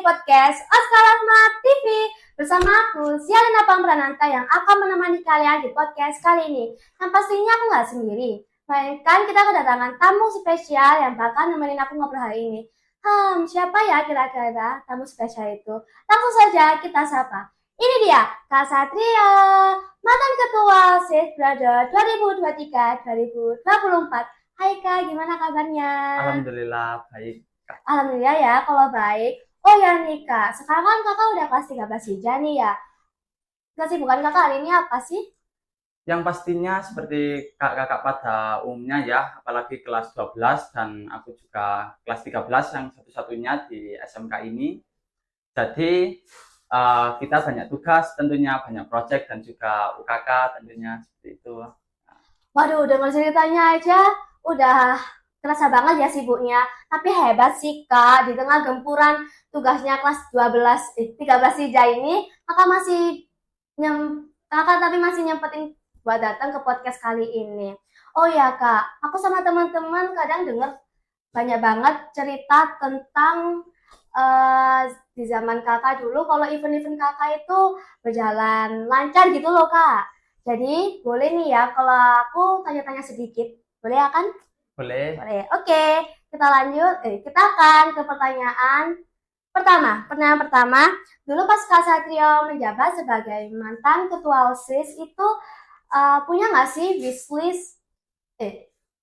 podcast Oscar Rahmat TV bersama aku, Sialina Pambrananta yang akan menemani kalian di podcast kali ini. Yang pastinya aku nggak sendiri, melainkan kita kedatangan tamu spesial yang bakal nemenin aku ngobrol hari ini. Siapa ya kira-kira tamu spesial itu? Langsung saja kita sapa. Ini dia, Kak Satria, mantan Ketua SIS Brother 2023-2024. Hai Kak, gimana kabarnya? Alhamdulillah baik. Alhamdulillah ya, kalau baik. Oh ya nih Kak, sekarang kan Kakak udah kelas 13 hijrah nih ya. Kesibukan Kakak hari ini apa sih? Yang pastinya seperti kakak-kakak pada umumnya ya, apalagi kelas 12 dan aku juga kelas 13 yang satu-satunya di SMK ini. Jadi kita banyak tugas tentunya, banyak proyek dan juga UKK tentunya seperti itu. Waduh, dengar ceritanya aja udah kerasa banget ya sibuknya. Tapi hebat sih Kak, di tengah gempuran tugasnya kelas 12, 13 hijrah ini, Kakak tapi masih nyempetin buat datang ke podcast kali ini. Oh ya Kak, aku sama teman-teman kadang denger banyak banget cerita tentang di zaman Kakak dulu kalau event-event Kakak itu berjalan lancar gitu loh Kak. Jadi boleh nih ya kalau aku tanya-tanya sedikit. Boleh ya kan? Boleh. Boleh. Oke, kita lanjut. Kita akan ke pertanyaan pertama. Pertanyaan pertama, dulu pas Kak Satrio menjabat sebagai mantan ketua OSIS itu punya nggak sih wishlist?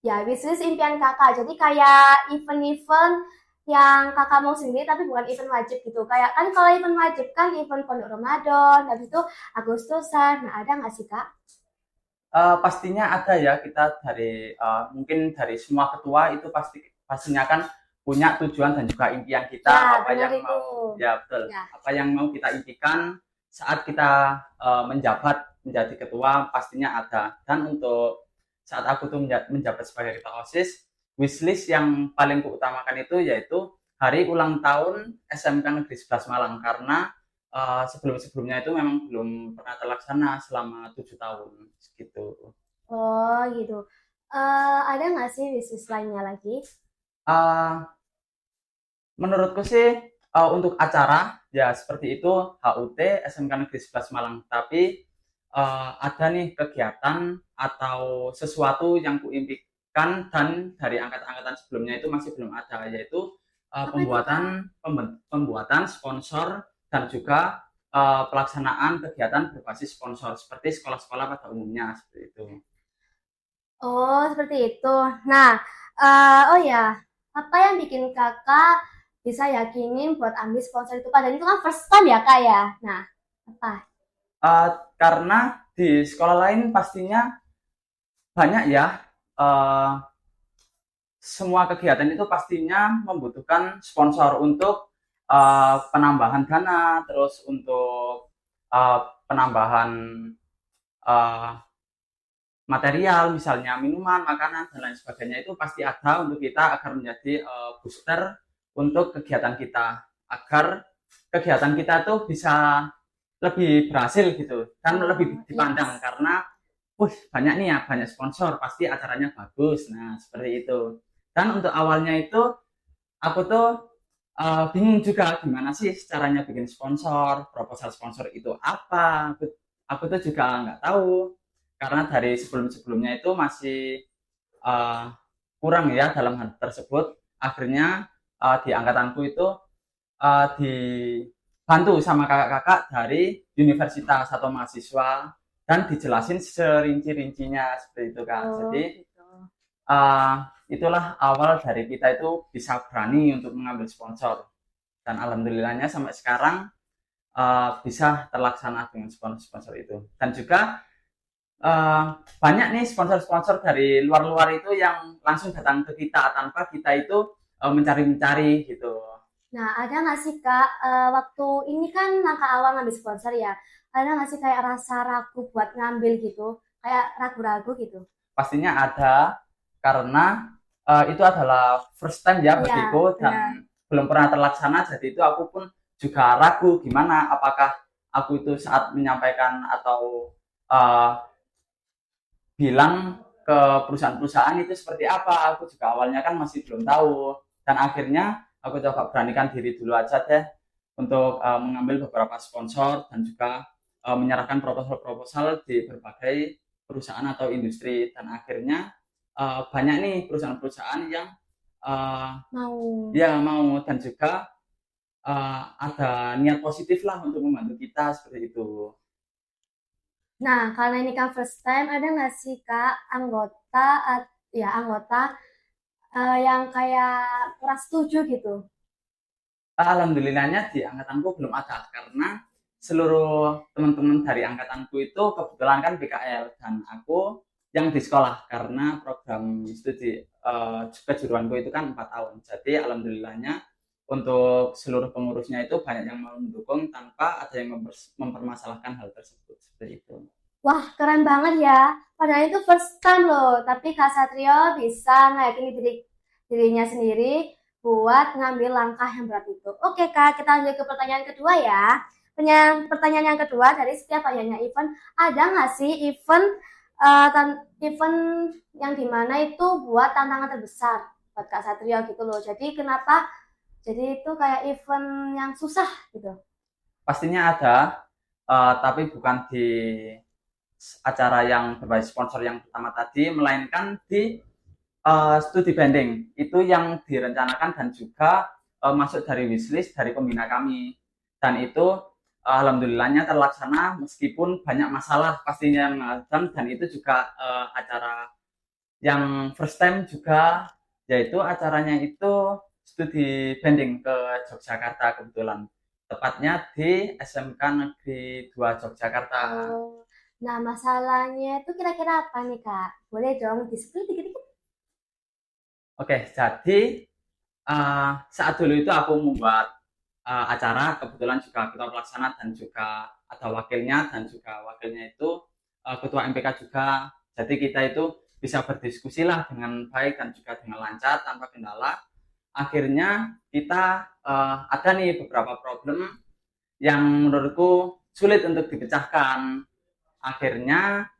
Wishlist impian Kakak. Jadi kayak event-event yang Kakak mau sendiri tapi bukan event wajib gitu. Kayak kan kalau event wajib kan event Pondok Ramadan, habis itu Agustusan. Nah, ada nggak sih Kak? Pastinya ada ya, kita dari mungkin dari semua ketua itu pastinya kan punya tujuan dan juga impian kita Ya, apa benar yang itu. mau ya betul Ya. apa yang mau kita impikan saat kita menjabat menjadi ketua pastinya ada. Dan untuk saat aku tuh menjabat sebagai ketua OSIS, wishlist yang paling kuutamakan itu yaitu hari ulang tahun SMK Negeri 11 Malang, karena sebelum-sebelumnya itu memang belum pernah terlaksana selama 7 tahun gitu. Oh gitu. Ada nggak sih wishlist lainnya lagi? Uh, Menurutku sih untuk acara ya seperti itu HUT SMK Negeri 11 Malang, tapi ada nih kegiatan atau sesuatu yang kuimpikan dan dari angkatan-angkatan sebelumnya itu masih belum ada, yaitu pembuatan sponsor dan juga pelaksanaan kegiatan berbasis sponsor seperti sekolah-sekolah pada umumnya seperti itu. Oh seperti itu. Nah, oh ya, apa yang bikin Kakak bisa yakinin buat ambil sponsor itu Padahal itu kan first time ya Kak ya. Nah, apa? Karena di sekolah lain pastinya banyak ya, semua kegiatan itu pastinya membutuhkan sponsor untuk penambahan dana, terus untuk penambahan material, misalnya minuman, makanan, dan lain sebagainya, itu pasti ada untuk kita agar menjadi booster untuk kegiatan kita, agar kegiatan kita tuh bisa lebih berhasil gitu dan lebih dipandang, karena banyak nih ya, banyak sponsor, pasti acaranya bagus. Nah seperti itu. Dan untuk awalnya itu aku tuh bingung juga gimana sih caranya bikin sponsor, proposal sponsor itu apa. Aku tuh juga nggak tahu, karena dari sebelum-sebelumnya itu masih kurang ya dalam hal tersebut. Akhirnya di angkatanku itu dibantu sama kakak-kakak dari universitas atau mahasiswa dan dijelasin serinci-rincinya seperti itu Kak. Jadi gitu. Itulah awal dari kita itu bisa berani untuk mengambil sponsor, dan alhamdulillahnya sampai sekarang bisa terlaksana dengan sponsor itu. Dan juga banyak nih sponsor-sponsor dari luar-luar itu yang langsung datang ke kita tanpa kita itu mencari-mencari gitu. Nah, ada nggak sih Kak, waktu ini kan langkah awal ngambil sponsor ya, ada nggak sih kayak rasa ragu buat ngambil gitu, kayak ragu-ragu gitu? Pastinya ada, karena itu adalah first time ya bagiku, dan belum pernah terlaksana. Jadi itu aku pun juga ragu gimana, apakah aku itu saat menyampaikan atau bilang ke perusahaan-perusahaan itu seperti apa. Aku juga awalnya kan masih belum tahu, dan akhirnya aku coba beranikan diri dulu aja deh, untuk mengambil beberapa sponsor dan juga menyerahkan proposal-proposal di berbagai perusahaan atau industri, dan akhirnya banyak nih perusahaan-perusahaan yang Mau. ya mau, dan juga ada niat positif lah untuk membantu kita seperti itu. Nah, karena ini kan first time, ada nggak sih Kak anggota, anggota yang kayak kurang setuju gitu? Alhamdulillahnya di angkatanku belum ada, karena seluruh teman-teman dari angkatanku itu kebetulan kan PKL, dan aku yang di sekolah karena program studi kejuruanku itu kan 4 tahun. Jadi alhamdulillahnya untuk seluruh pengurusnya itu banyak yang mau mendukung tanpa ada yang mempermasalahkan hal tersebut seperti itu. Wah, keren banget ya. Padahal itu first time loh, tapi Kak Satrio bisa ngeyakini dirinya sendiri buat ngambil langkah yang berat itu. Oke Kak, kita lanjut ke pertanyaan kedua ya. Pertanyaan yang kedua, dari setiap banyaknya event, ada nggak sih event yang dimana itu buat tantangan terbesar buat Kak Satrio gitu loh. Jadi kenapa? Jadi itu kayak event yang susah gitu. Pastinya ada, tapi bukan di acara yang berbasis sponsor yang pertama tadi, melainkan di studi banding itu yang direncanakan dan juga masuk dari wishlist dari pembina kami, dan itu alhamdulillahnya terlaksana meskipun banyak masalah pastinya yang mengancam, dan itu juga acara yang first time juga, yaitu acaranya itu studi banding ke Yogyakarta, kebetulan tepatnya di SMK Negeri 2 Yogyakarta. Oh. Nah, masalahnya itu kira-kira apa nih Kak? Boleh dong di-spill dikit-dikit? Oke, jadi saat dulu itu aku membuat acara, kebetulan juga ketua pelaksana dan juga ada wakilnya, dan juga wakilnya itu ketua MPK juga. Jadi kita itu bisa berdiskusi lah dengan baik dan juga dengan lancar tanpa kendala. Akhirnya kita ada nih beberapa problem yang menurutku sulit untuk dipecahkan. Akhirnya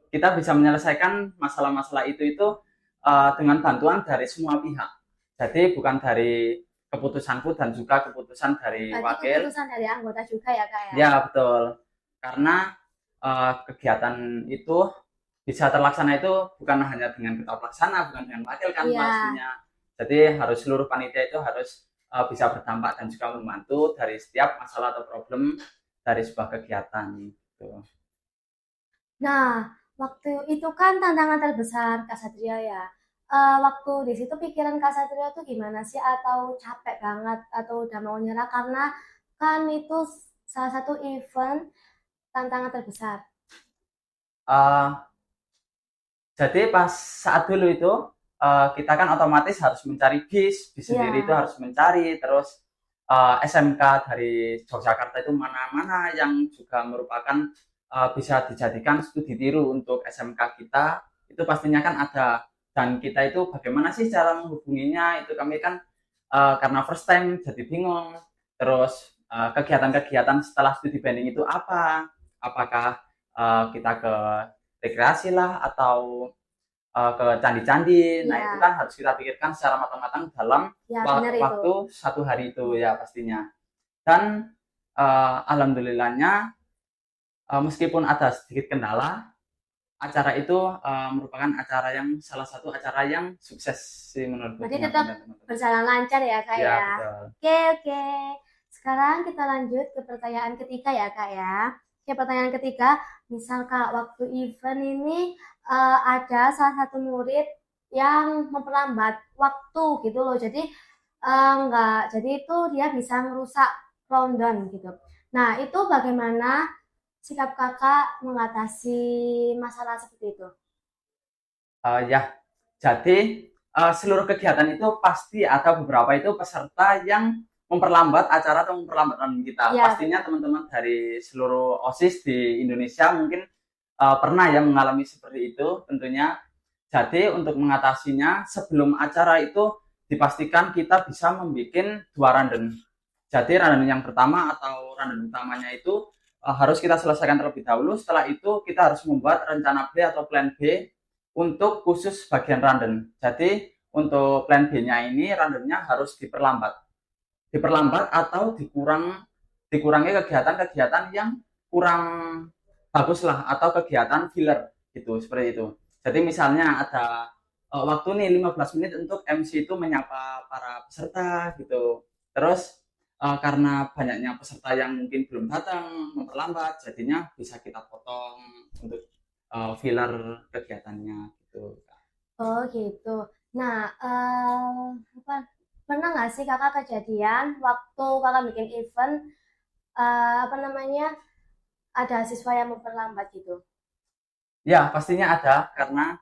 kita bisa menyelesaikan masalah-masalah itu dengan bantuan dari semua pihak. Jadi bukan dari keputusanku dan juga keputusan dari Berarti wakil. keputusan dari anggota juga ya Kak ya? Ya betul. Karena kegiatan itu bisa terlaksana itu bukan hanya dengan ketua pelaksana, bukan dengan wakil kan pastinya. Jadi harus seluruh panitia itu harus bisa berdampak dan juga membantu dari setiap masalah atau problem dari sebuah kegiatan gitu. Nah, waktu itu kan tantangan terbesar Kak Satria ya. Waktu di situ pikiran Kak Satria tuh gimana sih? Atau capek banget? Atau udah mau nyerah? Karena kan itu salah satu event tantangan terbesar. Jadi pas saat dulu itu kita kan otomatis harus mencari bis sendiri itu harus mencari, terus SMK dari Yogyakarta itu mana-mana yang juga merupakan bisa dijadikan studi tiru untuk SMK kita, itu pastinya kan ada, dan kita itu bagaimana sih cara menghubunginya, itu kami kan karena first time jadi bingung. Terus kegiatan-kegiatan setelah studi banding itu apa, apakah kita ke rekreasi lah atau ke candi-candi. Nah itu kan harus kita pikirkan secara matang-matang dalam waktu satu hari itu ya pastinya. Dan alhamdulillahnya meskipun ada sedikit kendala, acara itu merupakan acara yang salah satu acara yang sukses sih menurut Berarti tetap berjalan lancar ya Kak ya? Oke. Sekarang kita lanjut ke pertanyaan ketiga ya Kak ya. Oke, pertanyaan ketiga, misal Kak waktu event ini ada salah satu murid yang memperlambat waktu gitu loh. Jadi jadi itu dia bisa merusak rundown gitu. Nah, itu bagaimana sikap Kakak mengatasi masalah seperti itu? Ya, jadi seluruh kegiatan itu pasti ada beberapa itu peserta yang memperlambat acara atau memperlambat kita. Pastinya teman-teman dari seluruh OSIS di Indonesia mungkin pernah ya mengalami seperti itu tentunya. Jadi untuk mengatasinya, sebelum acara itu dipastikan kita bisa membuat 2 rundown. Jadi rundown yang pertama atau rundown utamanya itu harus kita selesaikan terlebih dahulu. Setelah itu kita harus membuat rencana B atau plan B untuk khusus bagian rundown. Jadi untuk plan B-nya ini rundown-nya harus diperlambat. diperlambat atau dikurangi kegiatan-kegiatan yang kurang bagus lah, atau kegiatan filler gitu, seperti itu. Jadi misalnya ada waktu nih 15 menit untuk MC itu menyapa para peserta gitu. Terus karena banyaknya peserta yang mungkin belum datang, memperlambat, jadinya bisa kita potong untuk filler kegiatannya gitu. Oh gitu. Nah, apa, pernah nggak sih kakak kejadian waktu kakak bikin event, apa namanya, ada siswa yang memperlambat gitu? Ya, pastinya ada, karena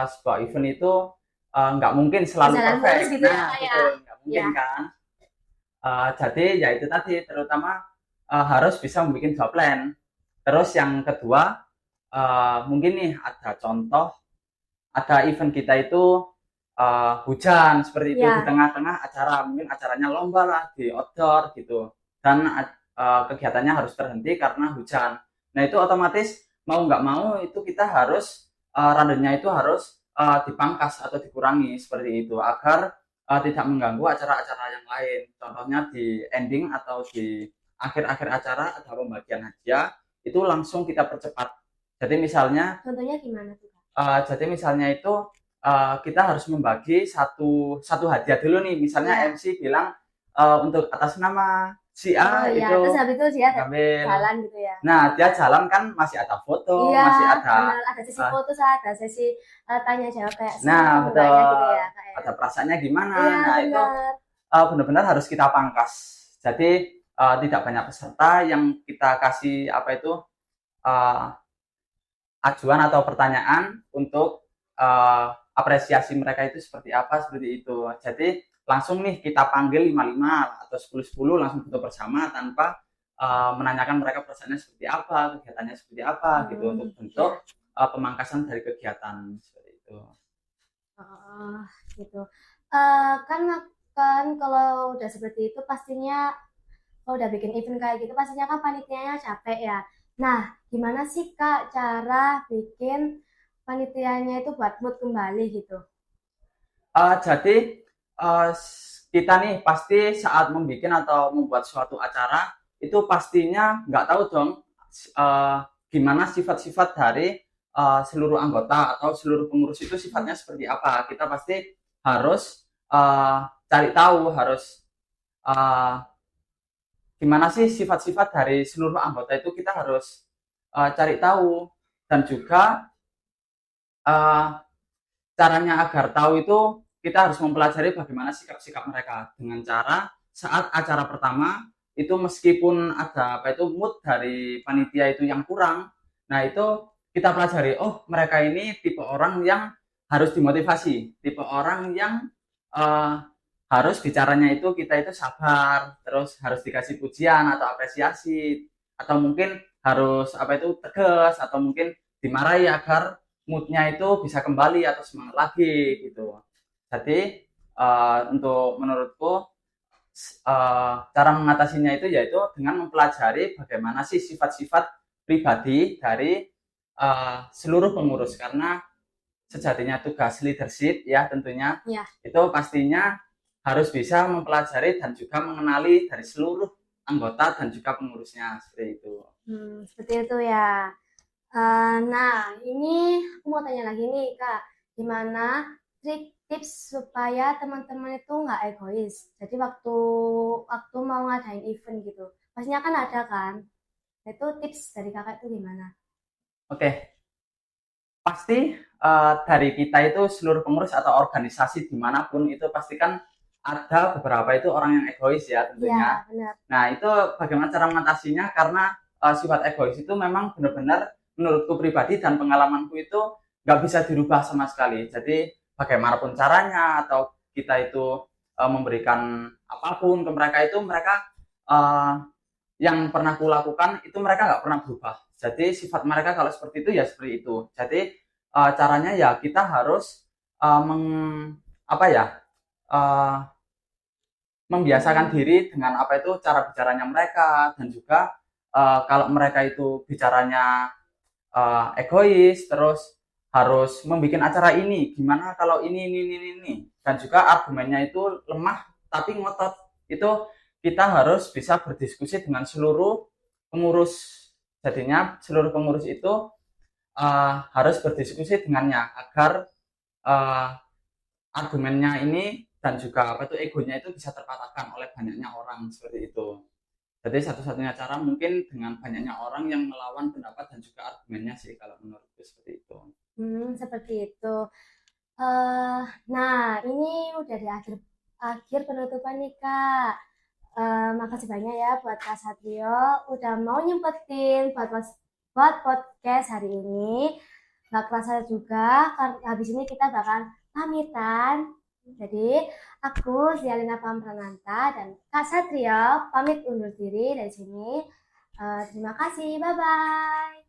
sebuah event itu nggak mungkin selalu Jalan mulus perfect. gitu ya Nah, kak ya? betul, nggak mungkin Ya. kan. Jadi ya itu tadi, terutama harus bisa membuat dua plan. Terus yang kedua, mungkin nih ada contoh, ada event kita itu hujan seperti itu di Ya. tengah-tengah acara, mungkin acaranya lomba lah di outdoor gitu, dan kegiatannya harus terhenti karena hujan. Nah itu otomatis mau nggak mau itu kita harus randanya itu harus dipangkas atau dikurangi seperti itu, agar tidak mengganggu acara-acara yang lain. Contohnya di ending atau di akhir-akhir acara ada pembagian hadiah, itu langsung kita percepat. Jadi misalnya Contohnya gimana tuh kak? misalnya itu kita harus membagi satu hadiah dulu nih. Misalnya Ya. MC bilang untuk atas nama si Oh A iya. itu Terus habis itu dia ngambil. jalan gitu ya? Nah, dia jalan kan masih ada foto, Iya, masih ada benar. Ada sesi uh, foto, ada sesi tanya jawab kayak sama nah pembukanya gitu betul, ya kak ya? ada perasaannya gimana. Iya Nah, itu benar. benar-benar harus kita pangkas. Jadi tidak banyak peserta yang kita kasih apa itu uh, ajuan atau pertanyaan untuk apresiasi mereka itu seperti apa, seperti itu. Jadi langsung nih kita panggil 55 atau 10-10, langsung foto bersama tanpa menanyakan mereka perasaannya seperti apa, kegiatannya seperti apa gitu, untuk bentuk Ya. pemangkasan dari kegiatan seperti itu. Oh, gitu. Kan kan kalau udah seperti itu pastinya kalau udah bikin event kayak gitu pastinya kan panitianya capek ya. Nah, gimana sih Kak cara bikin panitianya itu buat mood kembali gitu? Jadi kita nih pasti saat membuat atau membuat suatu acara itu pastinya nggak tahu dong uh, gimana sifat-sifat dari seluruh anggota atau seluruh pengurus itu sifatnya seperti apa. Kita pasti harus cari tahu, harus uh, gimana sih sifat-sifat dari seluruh anggota itu, kita harus cari tahu. Dan juga caranya agar tahu itu kita harus mempelajari bagaimana sikap-sikap mereka, dengan cara saat acara pertama itu meskipun ada apa itu mood dari panitia itu yang kurang, nah itu kita pelajari, oh mereka ini tipe orang yang harus dimotivasi, tipe orang yang harus bicaranya itu kita itu sabar, terus harus dikasih pujian atau apresiasi, atau mungkin harus apa itu tegas, atau mungkin dimarahi agar moodnya itu bisa kembali atau semangat lagi gitu. Jadi untuk menurutku cara mengatasinya itu yaitu dengan mempelajari bagaimana sih sifat-sifat pribadi dari seluruh pengurus, karena sejatinya tugas leadership ya tentunya Ya. itu pastinya harus bisa mempelajari dan juga mengenali dari seluruh anggota dan juga pengurusnya, seperti itu. Seperti itu ya. Nah, ini aku mau tanya lagi nih Kak, gimana trik tips supaya teman-teman itu nggak egois? Jadi waktu waktu mau ngadain event gitu, pastinya kan ada kan? Nah, itu tips dari kakak itu gimana? Oke, pasti dari kita itu seluruh pengurus atau organisasi dimanapun itu pasti kan ada beberapa itu orang yang egois ya tentunya. Iya, benar. Nah itu bagaimana cara mengatasinya, karena sifat egois itu memang benar-benar menurutku pribadi dan pengalamanku itu nggak bisa dirubah sama sekali. Jadi bagaimanapun caranya atau kita itu memberikan apapun ke mereka, itu mereka yang pernah kulakukan itu mereka nggak pernah berubah. Jadi sifat mereka kalau seperti itu ya seperti itu. Jadi caranya ya kita harus apa ya membiasakan diri dengan apa itu cara bicaranya mereka, dan juga kalau mereka itu bicaranya egois, terus harus membuat acara ini gimana kalau ini, dan juga argumennya itu lemah tapi ngotot, itu kita harus bisa berdiskusi dengan seluruh pengurus. Jadinya seluruh pengurus itu harus berdiskusi dengannya agar uh, argumennya ini dan juga apa itu egonya itu bisa terpatahkan oleh banyaknya orang seperti itu. Jadi satu-satunya cara mungkin dengan banyaknya orang yang melawan pendapat dan juga argumennya sih kalau menurutku seperti itu. Seperti itu. Nah, ini udah di akhir penutupan nih, Kak. Makasih banyak ya buat Kak Satrio udah mau nyempetin buat podcast hari ini. Gak kerasa juga, habis ini kita bakal pamitan. Jadi, aku Zialina Prananta dan Kak Satrio pamit undur diri dari sini. Terima kasih, bye-bye.